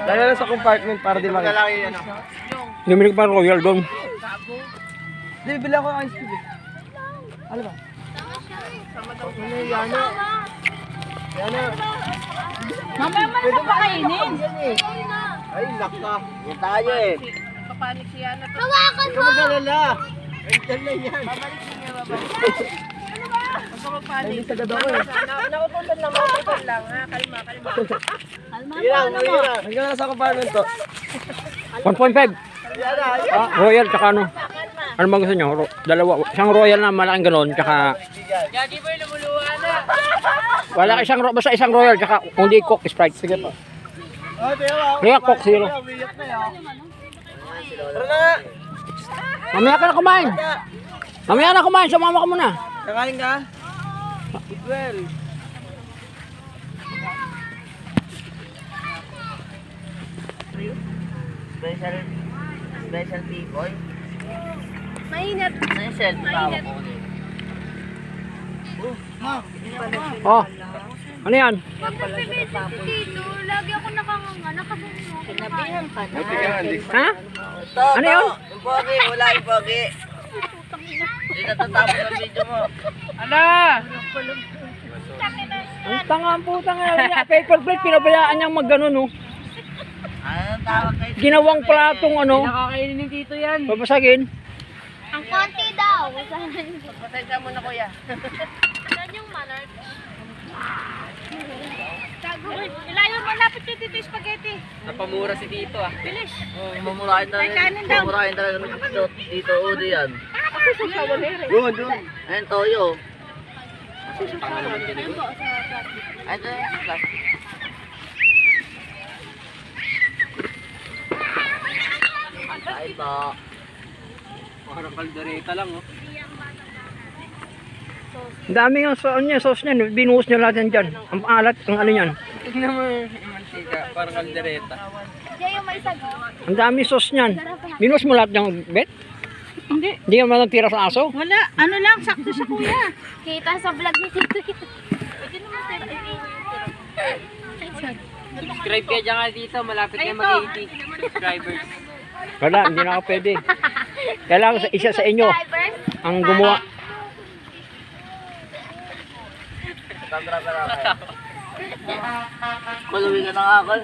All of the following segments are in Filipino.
Dala lang sa compartment para di makita. Luminig pa royal doon. Di, bibili ako ng ice cube. Ano ba? Ano yan? Mamaya man na pakainin. Ay, nakka. Yan tayo eh. Papanik siya na to. Hawakan mo! Magalala. Ay, na yan. Babalik siya, babalik. Ano ba? Huwag ka magpanik. Ay, sagad ako eh. Nautusan lang, nautusan lang. Ha? Kalma, kalma. Kalma Ilang, mo, ano mo? ilang. Hanggang na sa compartment to. 1.5. Yan na, yan. Royal tsaka ano. Ano bang gusto nyo? Dalawa. Isang royal na malaking ganon. Tsaka Gagi boy, lumuluha na. wala isang basta isang royal. Tsaka hindi coke Sprite. Sige pa. Oh, tiyo ba? Kaya coke zero. Umiyak na yan. Tara na. Mamaya ka na kumain. Mamaya na kumain. Sumama ka muna. Kakain ka? Well. Special people. Mainit. Special Mainit. Oh. Ano yan? Pagpapibigay si Tito, lagi ako nakanganga, nakabungo. Sinabihan ka na. Ha? Ano yun? Yung pogi, wala yung pogi. Hindi natatapos ang video mo. Ala! Ang tanga ang putang nga. Paper plate. Pinabayaan niyang mag-ganon oh. Anong tawag kayo? Ginawang platong ano. Nakakainin ni Tito yan. Babasagin. Ang konti daw. Pasensya mo na kuya. Saan yung manner? Tago. Ilayo mo, lapit kay Tito yung spaghetti. Napamura si Tito ah. Bilis. Mamurahin Ay, kanin daw. Mamurahin talaga dito udo yan. Kasi susawa na rin. Doon. Ayun, toyo. Ayun po, sa Ayun, plastic. Ay, ito. Parang kaldereta lang oh. Ang dami nga sauce niyan. Binuhos niya lahat yan dyan. Ang alat, ang ano yan. Tignan mo yung mantika. Parang kaldereta. Diyan yung may sago. Ang dami sauce niyan. Binuhos mo lahat ng bet? Hindi. Hindi ka man tira sa aso? Wala. Ano lang, sakto sa kuya. Kita sa vlog ni Tito yun. Subscribe ka dyan nga dito. Malapit na mag-80 subscribers. Wala, hindi na ako pwede. Kailangan sa isa sa inyo ang gumawa. Maluwi ka ng akal.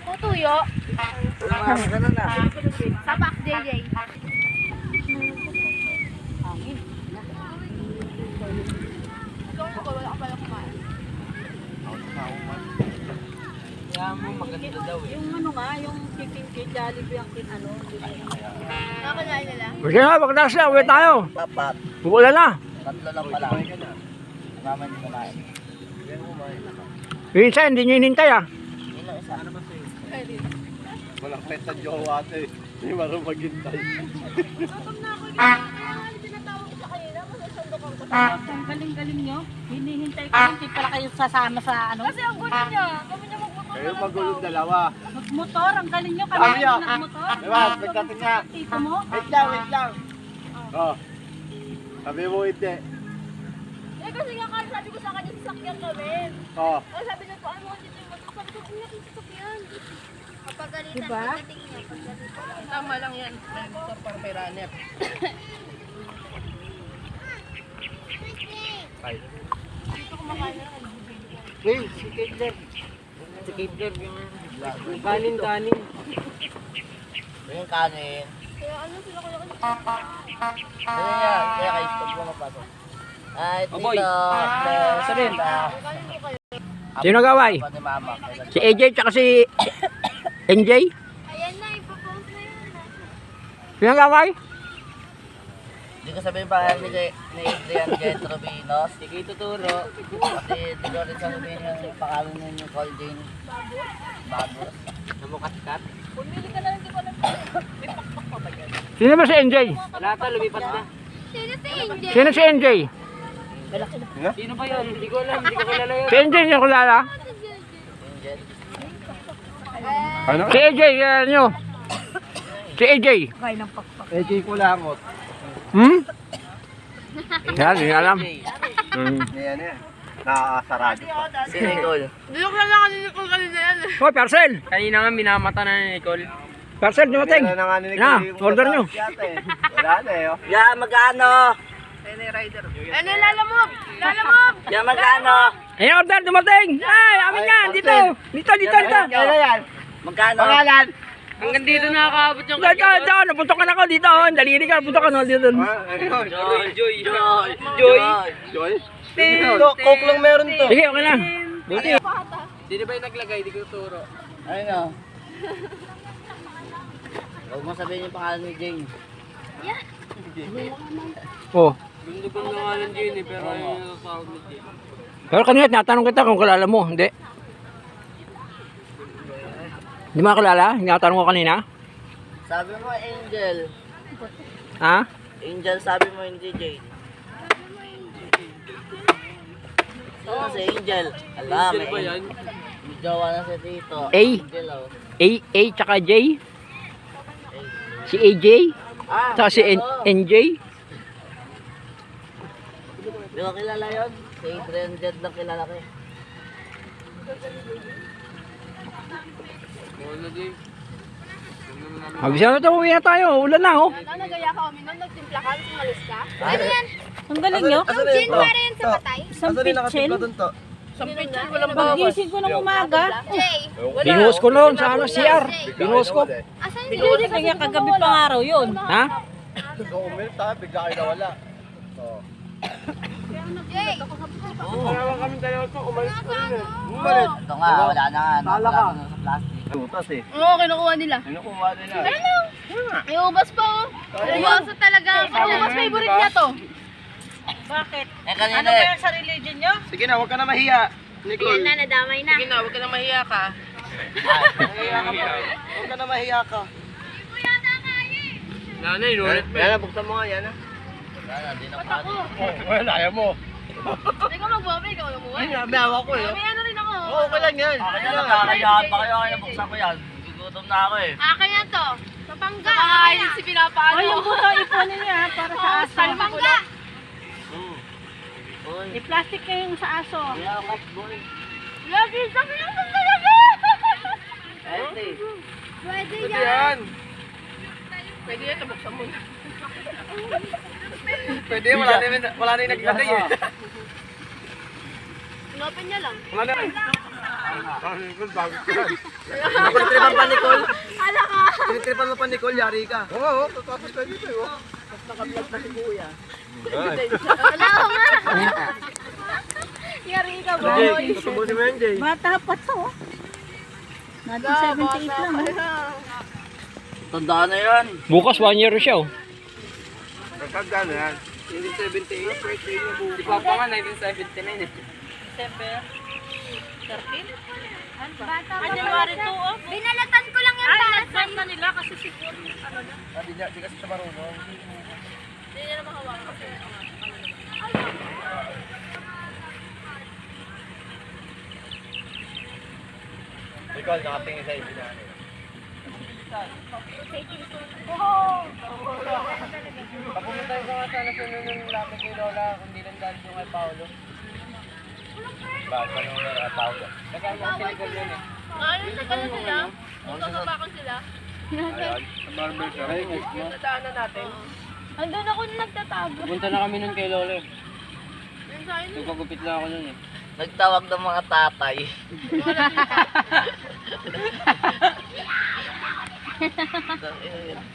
Tutuyo. Ganun na. Sapak, JJ. Kaya mo maganda daw eh. Yung ano nga, yung chicken kay Jollibee ang ano. Nakakalain nila. Sige na, pagdaas na, uwi tayo. Papat. Wala na. Tatlo lang pala. Mama hindi kumain. Yung isa, hindi nyo hinintay ah. Yun ang isa. Walang pet sa jowa ate. Hindi marunong maghintay. Ang galing-galing nyo. Hinihintay ko hindi pala kayo sasama sa ano. Kasi ang gulo niya. Kami niya magmotor. Kayo magulong dalawa. Magmotor, ang galing nyo. Kami Kami ah. nagmotor. Diba? Pagdating nga. Tito mo. Wait lang. Oh. Sabi mo hindi. Eh kasi nga kahit sabi ko sa kanya sasakyan kami. Oh. O sabi niya po, ano mo dito yung mag-sabi ko, hindi natin sasakyan. Kapagalitan, Diba? pagdating niya, pagdating. Tama lang yan. May motor para may runner. Wait, si Caitlyn. Si Caitlyn yung... Kanin. Yung kanin. Kaya ano sila kuya kasi. Ano yan? Kaya kayo stop mo mapasok. Ay, Aboy. Tito. Sabihin. Kanin ko kayo. Sino gaway? Ako ni Mama. Si AJ tsaka si NJ? Ayan na, ipopost na yun. Sino gaway? Hindi ko sabihin pa ni Adrian Jet Rubinos. Sige ituturo. Kasi hindi ko rin sabihin yung pangalan nun yung Call Jane Bagos. Namukatkat. Pumili ka na lang, hindi ko alam. Sino ba si NJ? Wala ta, lumipat na. Sino si Angel? Sino si NJ? Sino ba yun? Hindi ko alam. Hindi ko kilala yun. Si NJ niyo kilala? Yung Jet. Ano? Si AJ, kilala nyo? Si AJ. Kaya ng pakpak. AJ Kulangot. Hmm? Yan, hindi alam. Jay. Hmm. Ayan yan. nakakasarado pa. Si Nicole. Dulok lang ako ni Nicole kanina yan eh. Hoy, parcel! Kanina nga minamata na ni Nicole. Parcel, dumating. Meron na nga ni Na, Nicole yung order nyo. yata eh. Wala na eh. Oh. Ya, magkano? Ano, lalamog! Lalamog! Ya, magkano? Ayan, order, dumating! Ay, amin yan! Dito! Dito, dito, dito! Kailan yan? Magkano? Pangalan? Hanggang dito nakakaabot yung Dito, dito! Napuntokan ako dito! Oh. Daliri ka, napuntokan ako dito. Joy. Joy. Joy? Coke lang meron to. Sige, okay lang. Buti. Sino ba yung naglagay? Di ko turo. Ayun o. Huwag mo sabihin yung pangalan ni Jane. Oh. Bundugong na nga ng Jane pero yung nasasahod ni Jane. Pero kanina, natanong kita kung kilala mo. Hindi. Hindi mo kilala? Natanong ko kanina. Sabi mo Angel. Ha? Angel sabi mo hindi Jane. Ano si Angel? Alam Angel ba yan? May jowa na si Tito. A. Angel oh. A tsaka J. Si AJ. Tsaka si NJ. Di ko kilala yun? Si Adrian Jed lang kilala ko eh. Wala din. Mabisa na ito, uwi na tayo. Ulan na, oh. Ano, nagaya ka kami nun? Nagtimpla ka? Umalis ka? Ano yan? Ang galing nyo? Yung gin pa rin sa patay? Isang pitchel. Pag-gising ko ng umaga. Jay! Binuhos ko noon sa ano, CR. Binuhos ko. Asan yung Pinulit kaya kagabi pang araw yun. Ha? So, umilit ha, bigla kayo nawala. Jay! Kaya kami dalawa to, umalis ko rin eh. Umalit. Ito nga, wala na nga. Wala na sa plastic. Tutas eh. Oo, kinukuha nila. Kinukuha nila. Ano? May ubas pa oh. Seryoso talaga. Ang ubas favorite niya to. Bakit? Eh kanina Ano ba yan sa religion nyo? Sige na, huwag ka na mahiya. Ayan na, nadamay na. Sige na, huwag ka na mahiya ka. Huwag ka na mahiya ka. Nanay, inulit mo. Yan na, buksan mo nga, yan na. Wala, ayaw mo. Hindi ka magbabi, ikaw lang buhay. May hawak ko eh. May ano rin ako. Oo, okay lang yan. Nakakayaan pa kayo kaya nabuksan ko yan. Gugutom na ako eh. Akin yan to. Sa pangga. Nakakain si pinapalo. Oh, yung buto ipunin niya para sa aso. Sa pangga. I-plastic kayo yung sa aso. Lagi sa pinapalo talaga. Pwede yan. Pwede yan, tabuksan mo na. Pwede, wala na yung naglagay eh. Inopen niya lang. Wala na. Pinitripan pa Nicole. Ala ka. Pinitripan mo pa Nicole, yari ka. Oo, tapos ka dito eh. Tapos naka-vlog na si Kuya. Wala ako nga. Yari ka, boy. Tutubusin mo yan, Jay. Bata pa to. Nandun 78 lang. Tandaan na yan. Bukas 1 year siya, oh. Magkagano yan? 1978, birthday niya bukas. Si Papa nga, 1979 eh. December 13? Bata Ah, January 2 oh. Binalatan ko lang yung Ay, para nag-start na nila kasi siguro ano na. Di kasi siya marunong. Hindi niya naman hawakan kasi. Nicole, nakatingin sa ibig na. Papumunta ko nga sana sa nung lapit kay Lola, kung di lang dahil yung kay Paolo. Bakit pa nung Paolo? Kasama ko si Nicole yun eh. Ayun, sa kanya sila. Magkakabakan sila. Ayan, sa barber siya. Nataanan natin. Andun ako nung nagtatago. Pumunta na kami nun kay Lola eh. Yung sa akin, Nagpagupit lang ako nun eh. Nagtawag ng mga tatay.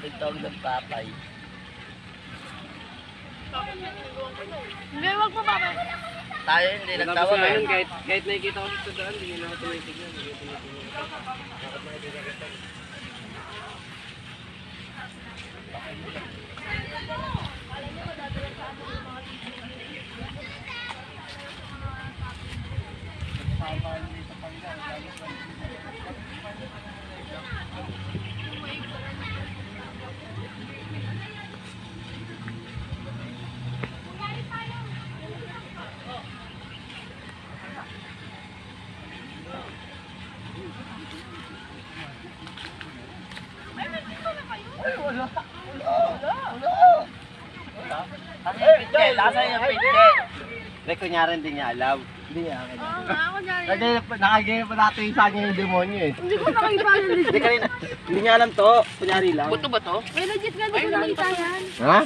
Nagtawag ng tatay. hindi, wag mo baba. Tayo hindi Tapos nagtawag nga eh. nun, kahit nakikita ko sa daan, hindi na ako tumitignan. Hindi ko tinitignan. Ano yung pitchel? Asan yung pitchel? Like, kunyari hindi niya alam. Hindi niya. Oo nga, ako dyan. Nakagaya pa natin sa kanya yung demonyo eh. Hindi ko nakita yan. Hindi kanina. Hindi niya alam to. Kunyari lang. Buto ba to? May legit nga, hindi ko nakita yan. Ha?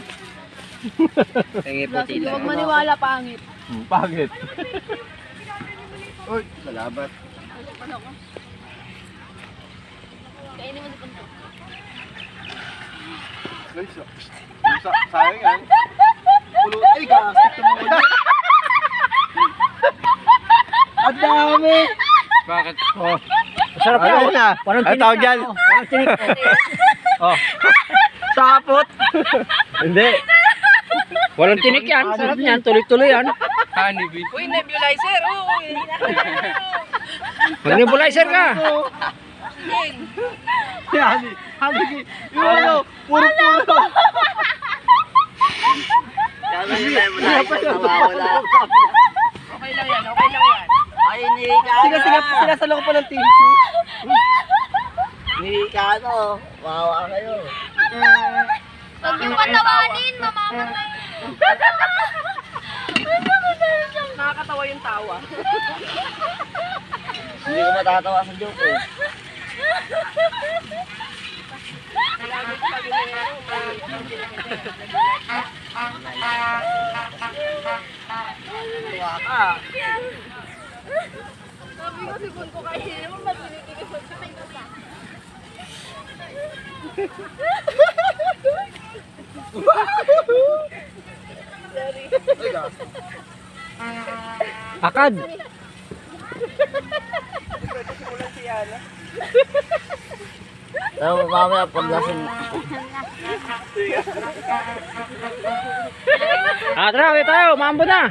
Tingin po Sige, huwag maniwala, pangit. Pagit. Uy, salamat. Kainin mo si Punto. Uy, sayang yan. Pulutan. Ay, gastik tumulo. Ang dami. Bakit? Oh. Masarap Ano yan. na? Walang Ano tinik tawag yan, dyan? oh. Walang tinik. Oh. Sapot. Hindi. Walang tinik yan. Sarap yan. Tuloy-tuloy yan. Honeybee. Uy, nebulizer! Uy! Mag-nebulizer ka. Yan. Hagi. Yung ano, puro-puro. Kaya wala. Okay lang yan, okay lang yan. Ay, Sinasalong ko pa ng tissue. Nikano. Wawa kayo. Huwag yung patawanin, mamamatay. Nakakatawa yung tawa. Hindi ko matatawa sa joke eh. Sabi ko si Punto kainin mo, magpinitigil mo sa kayo pa. Akad. Pero mamaya pag lasing. Tara, uwi tayo. Mambo na.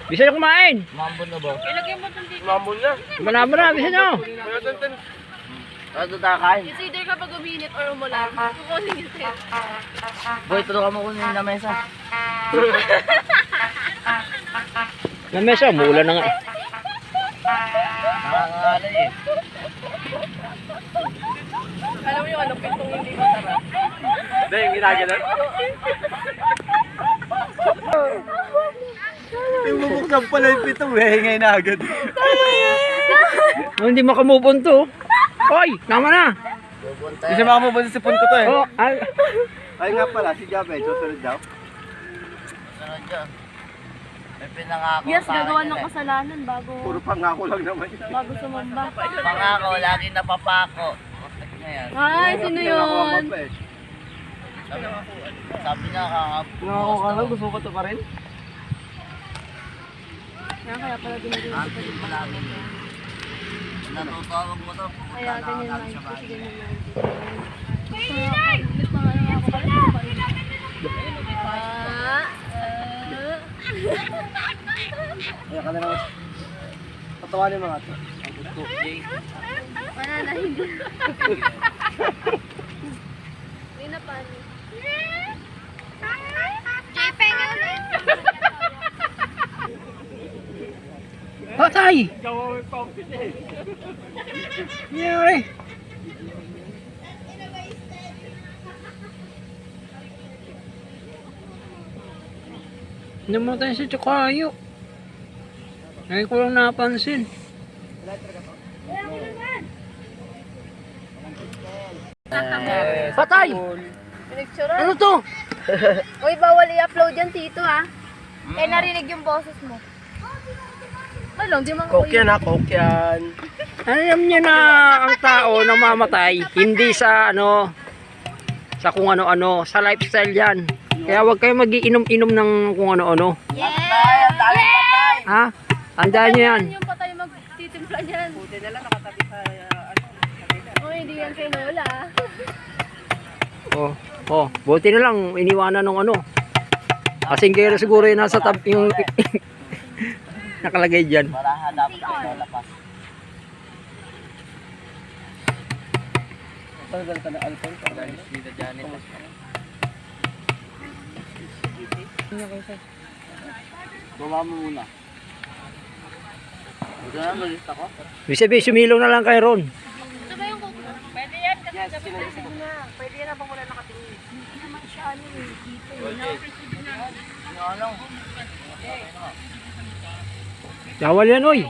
Bisa nyo kumain. Mambon na ba? Mamon na. Manabo na. Bisa nyo. Ano takain? It's either kapag uminit or umulan. Kukunin yung set. Boy, tulungan mo kunin na mesa. Lamesa, umuulan na nga eh. Nakakaalay eh. Alam mo yung ano, pitong hindi masarap. Hindi, yung ginagalan. Yung bubuksan pala yung pito, hingay na agad. Oh, hindi makamove on to. Hoy, tama na. Pupunta Hindi siya makamabasa si Pun ko to eh. Oh, Ay nga pala, si Jabe, susunod daw. Sunod dyan. May pinangako Yes, sa akin gagawa yan ng eh. kasalanan Puro pangako lang naman. bago sumamba. Pangako, lagi napapako. Putik na yan. Ay, sino yun? Sabi niya Nangako ka lang, gusto ko to pa rin. Kaya pala ginagawa. Sabi ko lagi. Natutawag mo to. Kaya Pupunta na ganyan ako lang. sa Kasi bahay. ganyan lang. Ulit pa nga lang ako pala. Kaya ka na naman. Patawanin mga to. Wala na, hindi. Hindi na paano. JPEG ulit. patay. Nangyari. Namatay si Chakayo. Ngayon ko lang napansin. Patay! Pinicturean. Ano to? Uy, bawal i-upload yan, Tito, ha? Eh, narinig yung boses mo. Ano, di man Coke yan ha, Coke yan. Alam niyo na ang tao na mamatay, hindi sa ano, sa kung ano-ano, sa lifestyle yan. Kaya huwag kayo magiinom-inom ng kung ano-ano. Yeah! Ha? Andaan niyo yan. Yung patay magtitimpla dyan. Buti na lang nakatabi sa Uy, hindi yan kay Lola, ha? Buti na lang iniwanan ng ano. Kasing kaya siguro yung nasa tab yung nakalagay diyan. Para hanap ko sa lapas. Talagal ka na alcohol. Dito Janet. Baba mo muna. Ito na, malista ko. Ibig sabihin, sumilaw na lang kay Ron. Ito ba yung coke mo? Pwede yan, kasi gabi na sige na. Pwede yan habang wala nakatingin. Hindi naman siya ano eh, dito eh. Ano? Bawal yan, oy.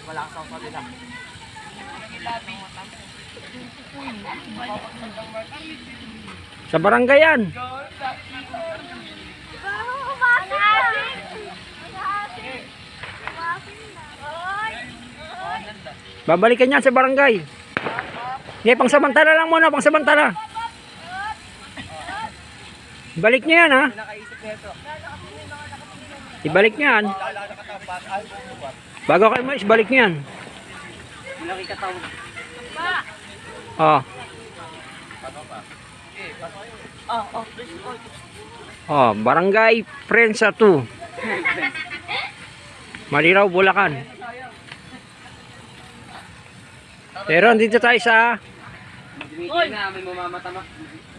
Wala kang sa nila. Sa barangay yan. Babalikan yan sa barangay. Hindi, pangsamantala lang muna, pangsamantala. Balik niyo yan, ha? Ibalik niyo yan. Bago kayo mais, balik niyo yan. Oh. Oh, Barangay Prensa 2. Maliraw, Bulacan. Pero andito tayo sa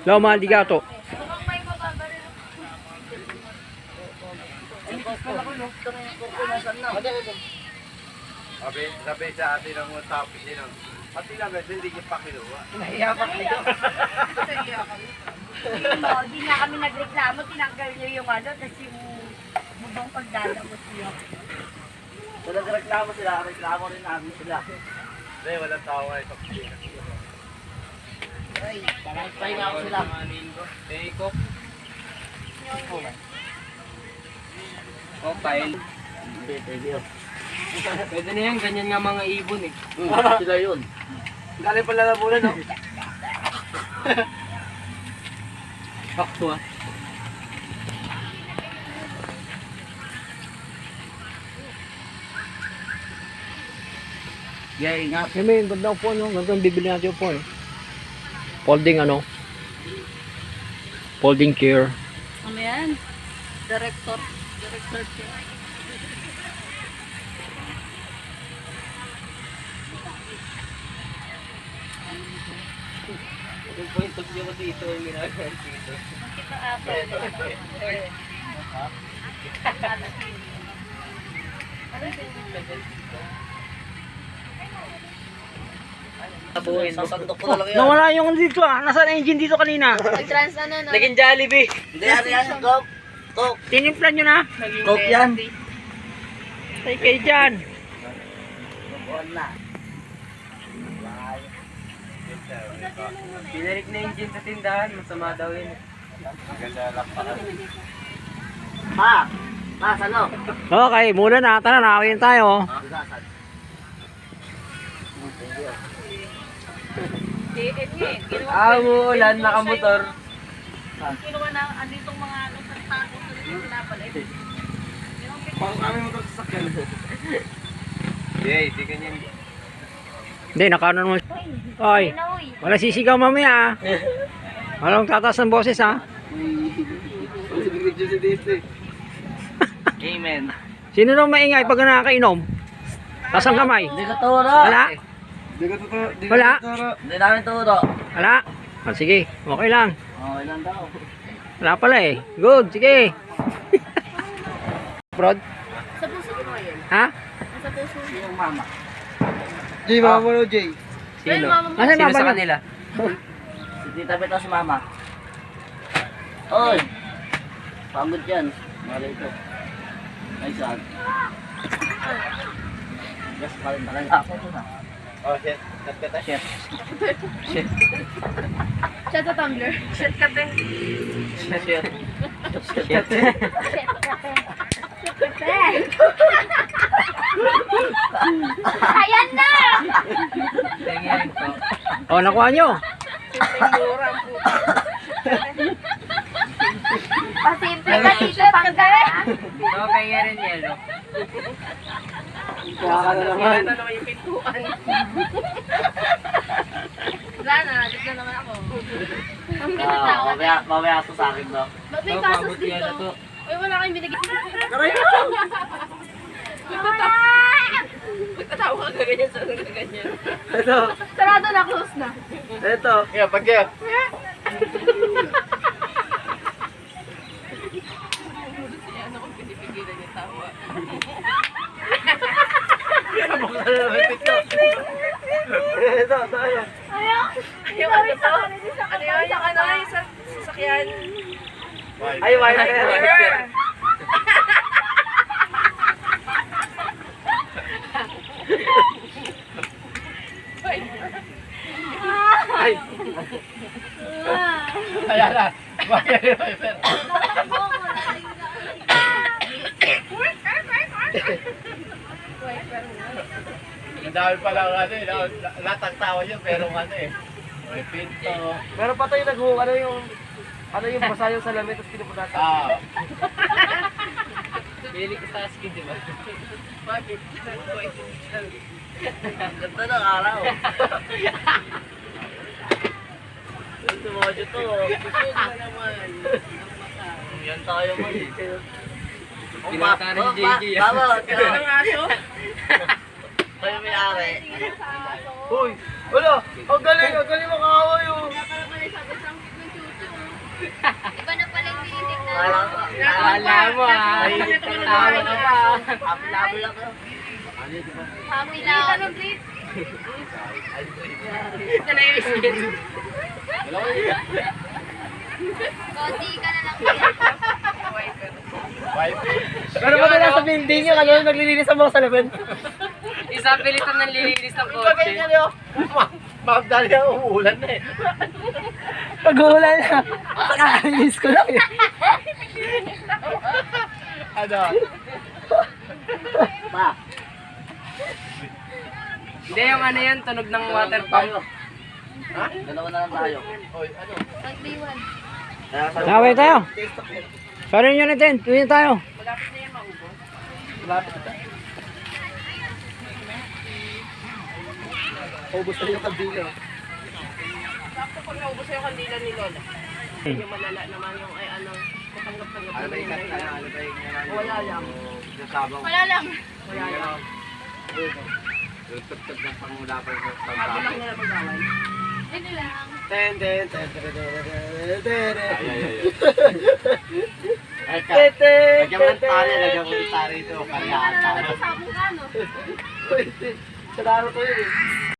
Loma de Gato. Sabi sa atin ang topic din ang pati lang hindi niya pakiluwa. Hindi na kami nagreklamo, tinanggal niyo yung ano, tapos yung bubong pagdadabot niyo. Kung nagreklamo sila, reklamo rin namin sila. Hindi, walang tao nga ito. Pahinga ako sila. Ikop. Pile. Pwede na yan, ganyan nga mga ibon eh. Sila yun. Galing pala na muna, no? Bakto ah. Yeah, ingat. May ganda po, no? Ganda bibili natin po, eh. Folding, ano? Folding chair. Ano yan? Director chair. Yung point of view ko dito, yung ginagawa dito. Sasandok ko na lang yan. Nawala yung dito, ah. Nasaan ang engine dito kanina? Pag-trans na no? Naging Jollibee. Hindi, ano yan? Coke. Tinimplan nyo na. Coke yan. Say kayo dyan. Buwan na. Binalik na engine sa tindahan, masama daw yun. Ma! Mas ano? Okay, muna na. Tara, nakawin tayo. Umuulan, nakamotor. Kinuha na, anditong mga ano sa tako sa pinapalay. Pang kami magkasasakyan. Hindi ganyan. Hindi, nakaano naman. Oy, wala sisigaw mamaya, ah. Walang tataas ng boses, ha. Video si dito eh. Amen. Sino nang maingay pag nakakainom? Taas ang kamay. Hindi ko turo. Wala? Hindi ko totoo. Wala? Hindi namin turo. Wala? Ah, sige, okay lang. Okay lang daw. Wala pala eh. Good, sige. Prod? Sa puso mo yun. Ha? Sa puso mo. Yung mama. Jay, mama mo no, Jay. Sino? Nasaan Sino mama sa niyo? kanila? Si Tita Beto si mama. Oy! Pagod yan. Mali ito. Ay, saan? Yes, paling talaga ako ito na. Oh, shit. Nagkata shit. Chat sa Tumblr. Chat ka pe. Shit. Chat ka pe. Ayan na! Tingin ko. Oh, nakuha nyo. Pasimple ka dito, pangga. No, kaya rin yelo. Kaka na naman. Wala na, dito na naman ako. Ang ganda tao. Mamaya ito sa akin daw. Ba't may kasos dito? Uy, wala kayong binigay. Nagtatawa ka ganyan sa ganyan. Ito. Sarado na, close na. Ito. Kaya, pag kaya. Ito, tayo. Ayaw. Yung ano to? Ano yun? Yung ano yung sa sasakyan? Ay, wiper. Wiper. Wala. Ang dami pala ano eh. Natagtawa yun pero ano eh. May pinto. Meron pa tayo ano yung basa yung salamin tapos pinupunata. Ah. Pili ka sa skin, di ba? Ganda ng araw. Ito mo dito. Kusog na naman. Yan tayo man. Tinata rin si JJ. Tama. Kayo may ari. Uy! Wala! Ang galing makahawa yun! Iba na pala yung titig na. Kala mo ah. Tawa ka pa. Happy lang ako. Happy lang. Konti ka na lang. Pero ba na sa building yung naglilinis ang mga salamin? Isang pilitan ng lilinis ng Bagay nga niyo. Magdali ang umuulan na eh. Pag-uulan na. Nakakalinis ko lang eh. Ano? Hindi, yung ano yan, tunog ng water pump. Ha? Dalawa na lang tayo. Oy, ano? Pag-iwan. Sabay tayo. Sorry nyo natin, tuloy tayo. Malapit na. Ubus na yung kandila. Pag naubos yung kandila ni Lola. Yung malala naman yung ay ano, katanggap-tanggap Ano na ba yung yung kanta? Ano ba yung Wala lang. Nasabang. Wala lang. Wala lang. Yung tugtog ng pangulapan sa Sabi lang pangkapit. nila mag-away. Hindi lang. Ten. Ay, ka. Lagyan mo ng tali, lagyan mo ng tali ito. Kariyahan tayo. Sabong ka no? Sa laro to yun eh.